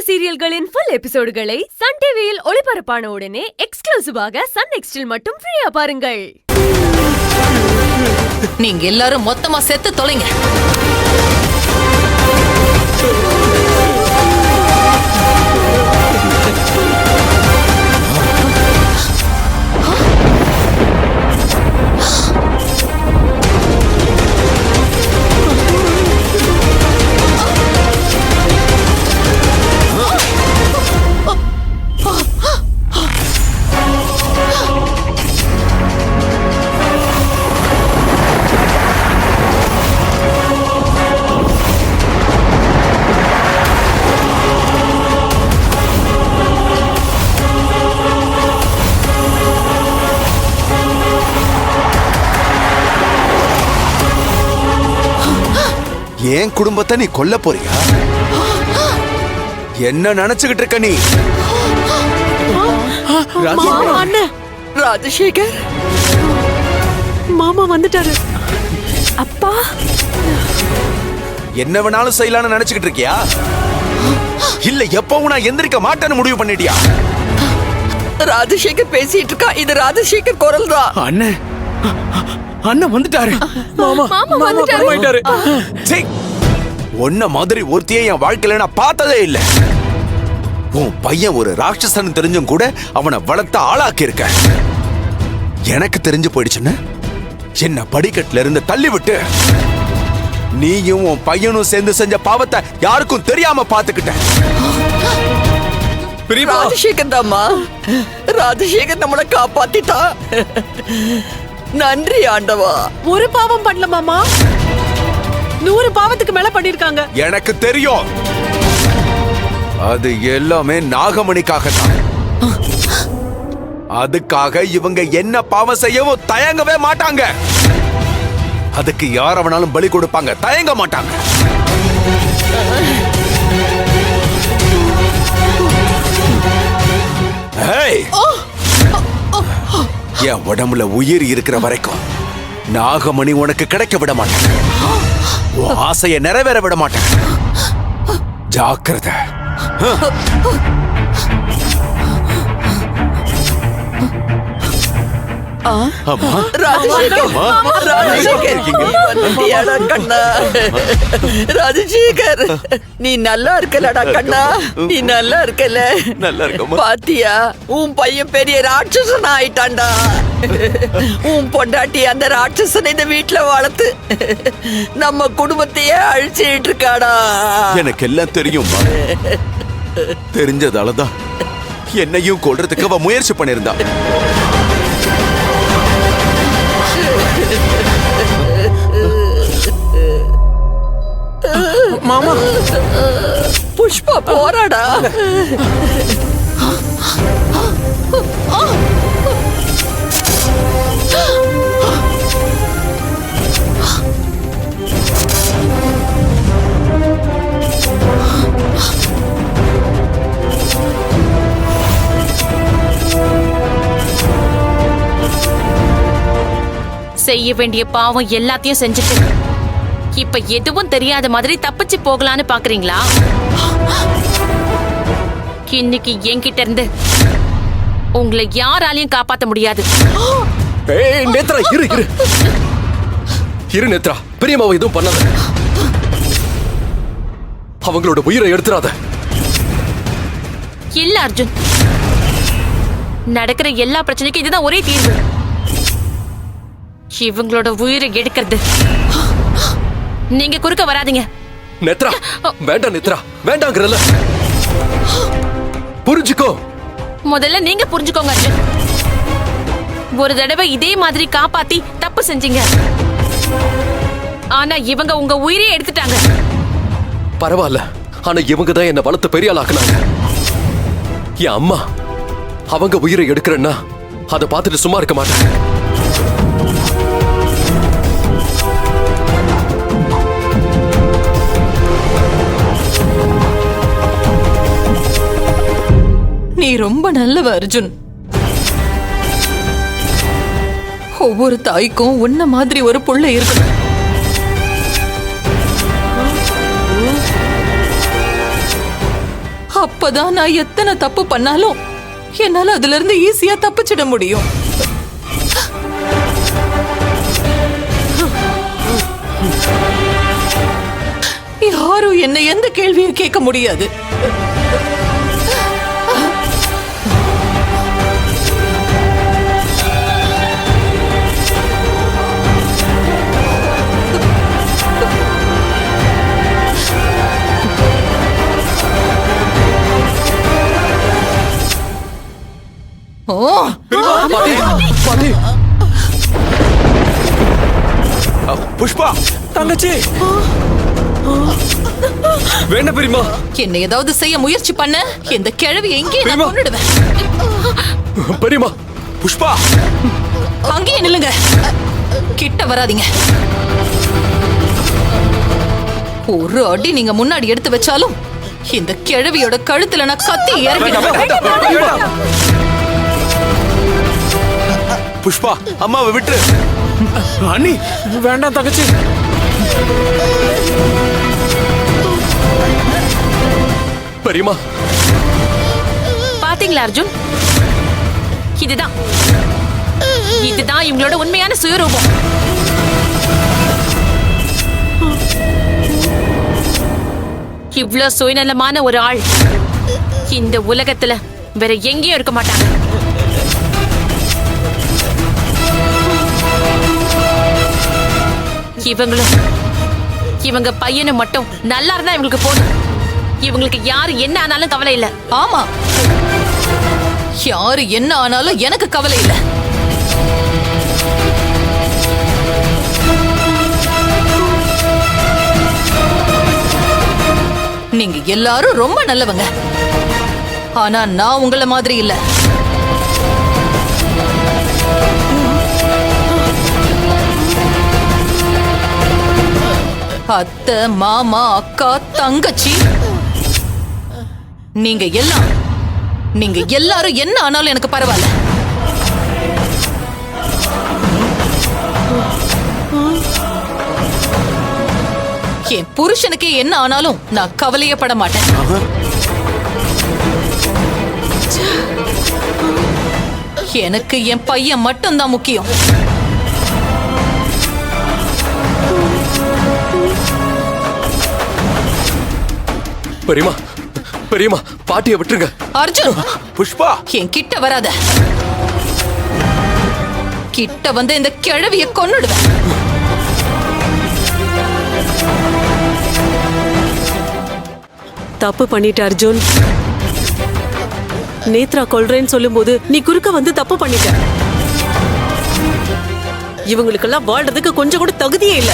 சீரியல்களின் full எபிசோடுகளை Sun டிவியில் ஒளிபரப்பான உடனே எக்ஸ்க்ளூசிவாக சன் நெக்ஸ்டில் மட்டும் ஃப்ரீயா பாருங்கள். நீங்க எல்லாரும் மொத்தமா செத்து தொலைங்க. ஏன் குடும்பத்தை நீ கொல்ல போறியா? என்ன நினைச்சுக்கிட்டு இருக்க நீ? ராஜசேகர் மாமா வந்துட்டாரு. அப்பா என்ன வேணாலும் செய்யலான்னு நினைச்சுக்கிட்டு இருக்கியா? இல்ல எப்பவும் நான் எந்திரிக்க மாட்டேன்னு முடிவு பண்ணிட்டியா? ராஜசேகர் பேசிட்டு இருக்கா. இது ராஜசேகர் குரல் தான். அண்ணன் அண்ணன் வந்துட்டாரு. மாமா வந்துட்டாரு. உன்ன மாதிரி ஒருத்தியை என் வாழ்க்கையில நான் பார்த்ததே இல்ல. உன் பையன் ஒரு ராட்சசன் தெரிஞ்சும் கூட அவனை வளர்த்த ஆளாக்கி இருக்க. எனக்கு தெரிஞ்சு போயிடுச்சுன்னு என்ன படிக்கட்டுல இருந்து தள்ளி விட்டு நீயும் உன் பையனும் சேர்ந்து செஞ்ச பாவத்தை யாருக்கும் தெரியாம பாத்துக்கிட்ட. ராஜசேகர் தாம்மா. ராஜசேகர் நம்மளை காப்பாத்திட்டா. நன்றி ஆண்டவா. ஒரு பாவம் பண்ணல மாமா, 100 பாவத்துக்கு மேல பண்ணிருக்காங்க. எனக்கு தெரியும். அது எல்லாமே நாகமணிக்காக தான். அதுக்காக இவங்க என்ன பாவம் செய்யவும் தயங்கவே மாட்டாங்க. அதுக்கு யார வேணாலும் பலி கொடுப்பாங்க, தயங்க மாட்டாங்க. என் உடம்புல உயிர் இருக்கிற வரைக்கும் நாகமணி உனக்கு கிடைக்க விட மாட்டேன். உன் ஆசையை நிறைவேற விட மாட்டேன். ஜாக்கிரதை. ராஜசேகர் நீ நல்லா இருக்கலடா கண்ணா. நீ நல்லா இருக்கல. நல்லா இருக்கமா. பாத்தியா, உன் பையன் பெரிய ராட்சசன் ஆயிட்டான்டா. உன் பொண்டாட்டி அந்த ராட்சசன் இந்த வீட்டுல வளர்த்து நம்ம குடும்பத்தையே அழிச்சிட்டு இருக்காடா. எனக்கு எல்லாம் தெரியும். தெரிஞ்சதாலதான் என்னையும் கொல்றதுக்கு அவ முயற்சி பண்ணிருந்தா. மாமா புஷ்பா போராடா. செய்ய வேண்டிய பாவம் எல்லாத்தையும் செஞ்சுட்டு இப்ப எதுவும் தெரியாத மாதிரி தப்பிச்சு போகலான்னு பாக்குறீங்களா? இன்னைக்கு என்கிட்ட இருந்து உங்களை யாராலையும் காப்பாத்த முடியாது. நேத்ரா இரு நேத்ரா. பெரியம்மாவை எதுவும் பண்ணாத. அவங்களோட உயிரை எடுத்துறாத. இல்ல அர்ஜுன், நடக்கிற எல்லா பிரச்சனைக்கும் இதுதான் ஒரே தீர்வு. இவங்களோட உயிரை எடுக்கிறது. நீங்க குறுக்க வராதீங்க. நேத்ரா வேண்டாம். நேத்ரா வேண்டாங்கறல. புரிஞ்சுக்கோ. முதல்ல நீங்க புரிஞ்சுக்கோங்க அர்ஜுன். ஒரு தடவை இதே மாதிரி காப்பாத்தி தப்பு செஞ்சீங்க. ஆனா இவங்க உங்க உயிரையே எடுத்துட்டாங்க. பரவாயில்ல. ஆனா இவங்க தான் என்ன வளர்த்து பெரிய ஆளாக்குனாங்க. என் அம்மா அவங்க உயிரை எடுக்கிறேன்னா அதை பார்த்துட்டு சும்மா இருக்க மாட்டேன். நீ ரொம்ப நல்லவ அர்ஜுன். ஒவ்வொரு தாய்க்கும் உன்ன மாதிரி ஒரு புள்ள இருக்கணும். அப்பதான் நான் எத்தனை தப்பு பண்ணாலும் என்னால அதுல இருந்து ஈஸியா தப்பிச்சிட முடியும். யாரும் என்ன எந்த கேள்வியும் கேட்க முடியாது. ஓ பாட்டி பாட்டி புஷ்பா தங்கச்சி வேண்டாம் பெரியமா. என்ன ஏதாவது செய்ய முயற்சி பண்ண இந்த கிழவி எங்கே நான் பெரியம்மா. கொன்னுடுவேன். பெரியமா புஷ்பா அங்கேயே நில்லுங்க, கிட்ட வராதீங்க. ஒரு அடி நீங்க முன்னாடி எடுத்து வச்சாலும் இந்த கிழவியோட கழுத்துல நான் கத்தி இறங்கிடுவேன். புஷ்பா அம்மாவை விட்டு. அண்ணி வேண்டாம் தங்கச்சி. பெரியமா பாத்தீங்களா அர்ஜுன், இதுதான் இதுதான் இவங்களோட உண்மையான சுயரூபம். இவ்ளோ சுயநலமான ஒரு ஆள் இந்த உலகத்துல வேற எங்கேயும் இருக்க மாட்டாங்க. இவங்களும் இவங்க பையனும் மட்டும் நல்லா இருந்தா இவங்களுக்கு போதும். இவங்களுக்கு யாரு என்ன ஆனாலும் கவலை இல்ல. ஆமா, யாரு என்ன ஆனாலும் எனக்கு கவலை இல்ல. நீங்க எல்லாரும் ரொம்ப நல்லவங்க, ஆனா நான் உங்கள மாதிரி இல்ல. அத்தை, மாமா, அக்கா, தங்கச்சி, நீங்க எல்லாரும் என்ன ஆனாலும் எனக்கு பரவாயில்ல. என் புருஷனுக்கே என்ன ஆனாலும் நான் கவலையே பட மாட்டேன். எனக்கு என் பையன் மட்டும்தான் முக்கியம். பெரியமா பெரியமா பாட்டியை விட்டுருங்க. அர்ஜுன், புஷ்பா என் கிட்ட வராத. கிட்ட வந்து இந்த கிழவிய கொன்னுடுவேன். தப்பு பண்ணிட்ட அர்ஜுன். நேத்ரா கொல்றேன்னு சொல்லும்போது நீ குறுக்க வந்து தப்பு பண்ணிட்ட. இவங்களுக்கெல்லாம் வாழ்றதுக்கு கொஞ்சம் கூட தகுதியே இல்ல.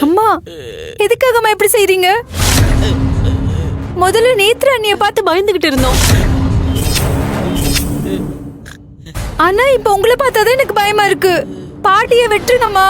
அம்மா, எதுக்காகம்மா இப்படி செய்றீங்க? முதல்ல நேத்ரா அண்ணிய பார்த்து பயந்துகிட்டு இருந்தோம். ஆனா இப்ப உங்களை பார்த்தாதான் எனக்கு பயமா இருக்கு. பாட்டிய வெட்டுனம்மா.